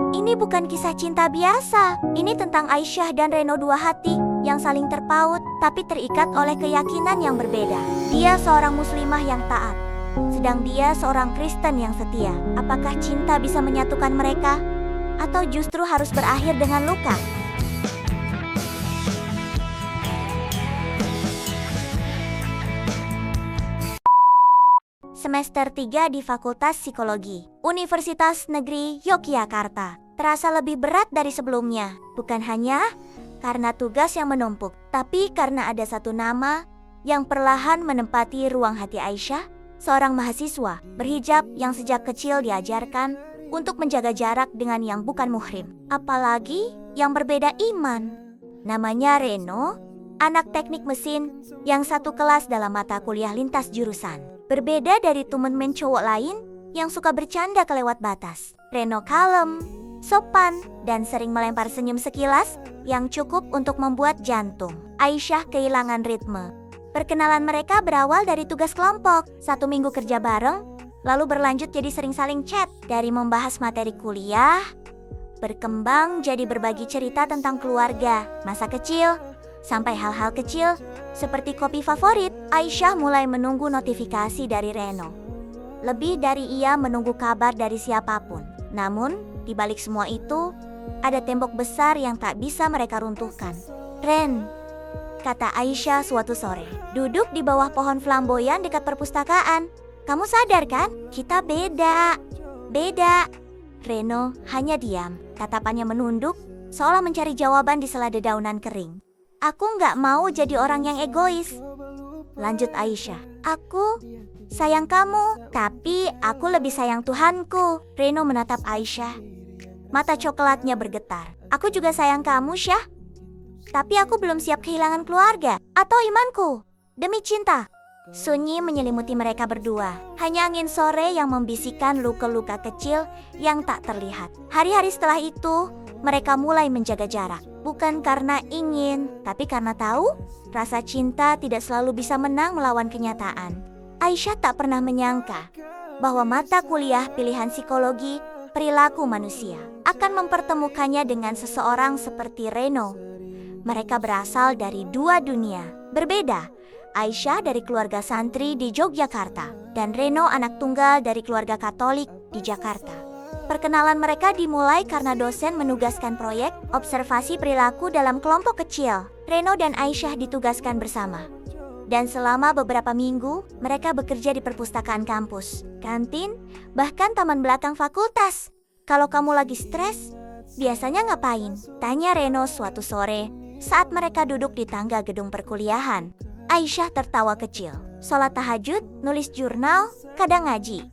Ini bukan kisah cinta biasa. Ini tentang Aisyah dan Reno, dua hati yang saling terpaut tapi terikat oleh keyakinan yang berbeda. Dia seorang muslimah yang taat, sedang dia seorang Kristen yang setia. Apakah cinta bisa menyatukan mereka? Atau justru harus berakhir dengan luka? Semester 3 di Fakultas Psikologi, Universitas Negeri Yogyakarta, terasa lebih berat dari sebelumnya. Bukan hanya karena tugas yang menumpuk, tapi karena ada satu nama yang perlahan menempati ruang hati Aisyah, seorang mahasiswa berhijab yang sejak kecil diajarkan untuk menjaga jarak dengan yang bukan muhrim, apalagi yang berbeda iman. Namanya Reno, anak teknik mesin yang satu kelas dalam mata kuliah lintas jurusan. Berbeda dari temen cowok lain yang suka bercanda kelewat batas. Reno kalem, sopan, dan sering melempar senyum sekilas yang cukup untuk membuat jantung Aisyah kehilangan ritme. Perkenalan mereka berawal dari tugas kelompok, 1 minggu kerja bareng, lalu berlanjut jadi sering saling chat. Dari membahas materi kuliah, berkembang jadi berbagi cerita tentang keluarga, masa kecil, sampai hal-hal kecil seperti kopi favorit. Aisyah mulai menunggu notifikasi dari Reno, lebih dari ia menunggu kabar dari siapapun. Namun, di balik semua itu, ada tembok besar yang tak bisa mereka runtuhkan. "Ren," kata Aisyah suatu sore, duduk di bawah pohon flamboyan dekat perpustakaan. "Kamu sadar kan? Kita beda." "Beda." Reno hanya diam, tatapannya menunduk, seolah mencari jawaban di sela dedaunan kering. "Aku nggak mau jadi orang yang egois," lanjut Aisyah. "Aku sayang kamu, tapi aku lebih sayang Tuhanku." Reno menatap Aisyah, mata coklatnya bergetar. "Aku juga sayang kamu, Syah. Tapi aku belum siap kehilangan keluarga atau imanku demi cinta." Sunyi menyelimuti mereka berdua. Hanya angin sore yang membisikkan luka-luka kecil yang tak terlihat. Hari-hari setelah itu, mereka mulai menjaga jarak. Bukan karena ingin, tapi karena tahu rasa cinta tidak selalu bisa menang melawan kenyataan. Aisyah tak pernah menyangka bahwa mata kuliah pilihan psikologi perilaku manusia akan mempertemukannya dengan seseorang seperti Reno. Mereka berasal dari dua dunia berbeda. Aisyah dari keluarga santri di Yogyakarta dan Reno anak tunggal dari keluarga Katolik di Jakarta. Perkenalan mereka dimulai karena dosen menugaskan proyek observasi perilaku dalam kelompok kecil. Reno dan Aisyah ditugaskan bersama. Dan selama beberapa minggu, mereka bekerja di perpustakaan kampus, kantin, bahkan taman belakang fakultas. "Kalau kamu lagi stres, biasanya ngapain?" tanya Reno suatu sore saat mereka duduk di tangga gedung perkuliahan. Aisyah tertawa kecil. "Sholat tahajud, nulis jurnal, kadang ngaji."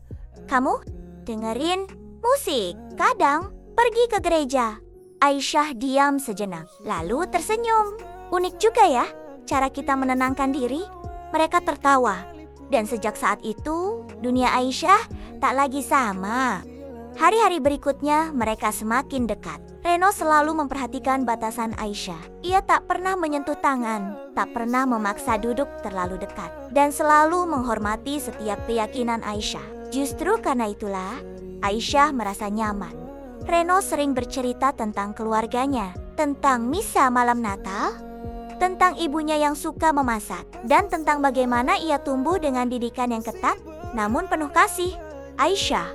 "Kamu?" "Dengerin musik, kadang pergi ke gereja." Aisyah diam sejenak, lalu tersenyum. "Unik juga ya, cara kita menenangkan diri." Mereka tertawa, dan sejak saat itu, dunia Aisyah tak lagi sama. Hari-hari berikutnya, mereka semakin dekat. Reno selalu memperhatikan batasan Aisyah. Ia tak pernah menyentuh tangan, tak pernah memaksa duduk terlalu dekat, dan selalu menghormati setiap keyakinan Aisyah. Justru karena itulah, Aisyah merasa nyaman. Reno sering bercerita tentang keluarganya, tentang misa malam Natal, tentang ibunya yang suka memasak, dan tentang bagaimana ia tumbuh dengan didikan yang ketat, namun penuh kasih. Aisyah,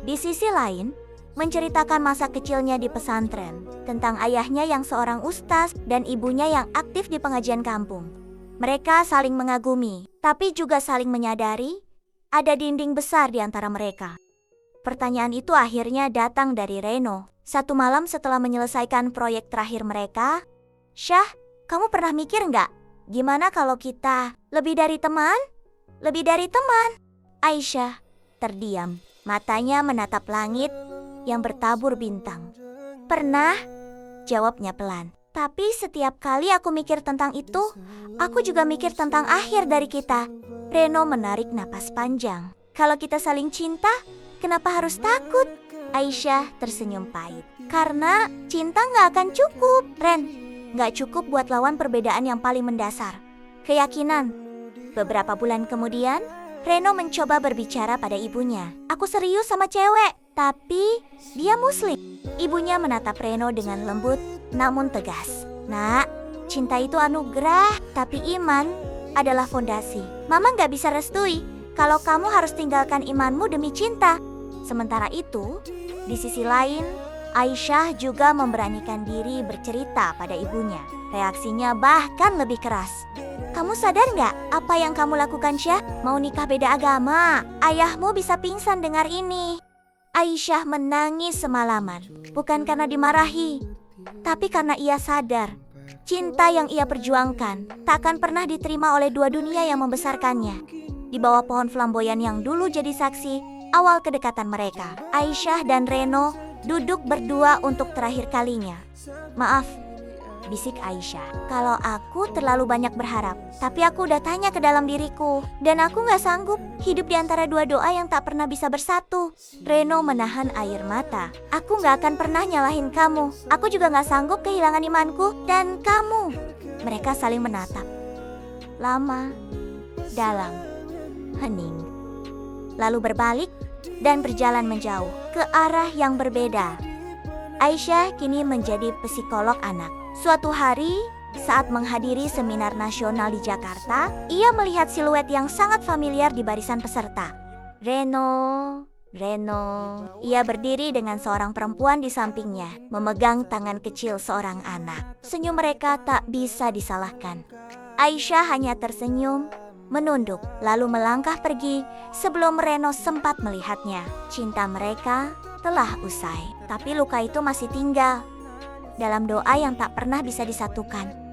di sisi lain, menceritakan masa kecilnya di pesantren, tentang ayahnya yang seorang ustaz dan ibunya yang aktif di pengajian kampung. Mereka saling mengagumi, tapi juga saling menyadari ada dinding besar di antara mereka. Pertanyaan itu akhirnya datang dari Reno. Satu malam setelah menyelesaikan proyek terakhir mereka, "Syah, kamu pernah mikir nggak? Gimana kalau kita lebih dari teman? Lebih dari teman?" Aisyah terdiam, matanya menatap langit yang bertabur bintang. "Pernah," jawabnya pelan. "Tapi setiap kali aku mikir tentang itu, aku juga mikir tentang akhir dari kita." Reno menarik napas panjang. "Kalau kita saling cinta, kenapa harus takut?" Aisyah tersenyum pahit. "Karena cinta gak akan cukup, Ren. Gak cukup buat lawan perbedaan yang paling mendasar, keyakinan." Beberapa bulan kemudian, Reno mencoba berbicara pada ibunya. Aku serius sama cewek, tapi dia muslim. Ibunya menatap Reno dengan lembut namun tegas. Nak, cinta itu anugerah, tapi iman adalah fondasi. Mama gak bisa restui kalau kamu harus tinggalkan imanmu demi cinta. Sementara itu, di sisi lain, Aisyah juga memberanikan diri bercerita pada ibunya. Reaksinya bahkan lebih keras. Kamu sadar nggak apa yang kamu lakukan, Syah? Mau nikah beda agama. Ayahmu bisa pingsan dengar ini. Aisyah menangis semalaman. Bukan karena dimarahi, tapi karena ia sadar cinta yang ia perjuangkan tak akan pernah diterima oleh dua dunia yang membesarkannya. Di bawah pohon flamboyan yang dulu jadi saksi awal kedekatan mereka, Aisyah dan Reno duduk berdua untuk terakhir kalinya. Maaf, bisik Aisyah, kalau aku terlalu banyak berharap. Tapi aku udah tanya ke dalam diriku, dan aku gak sanggup hidup di antara dua doa yang tak pernah bisa bersatu. Reno menahan air mata. Aku gak akan pernah nyalahin kamu. Aku juga gak sanggup kehilangan imanku dan kamu. Mereka saling menatap. Lama, dalam, hening. Lalu berbalik dan berjalan menjauh ke arah yang berbeda. Aisyah kini menjadi psikolog anak. Suatu hari, saat menghadiri seminar nasional di Jakarta, ia melihat siluet yang sangat familiar di barisan peserta. Reno. Ia berdiri dengan seorang perempuan di sampingnya, memegang tangan kecil seorang anak. Senyum mereka tak bisa disalahkan. Aisyah hanya tersenyum, menunduk, lalu melangkah pergi sebelum Reno sempat melihatnya. Cinta mereka telah usai, tapi luka itu masih tinggal dalam doa yang tak pernah bisa disatukan.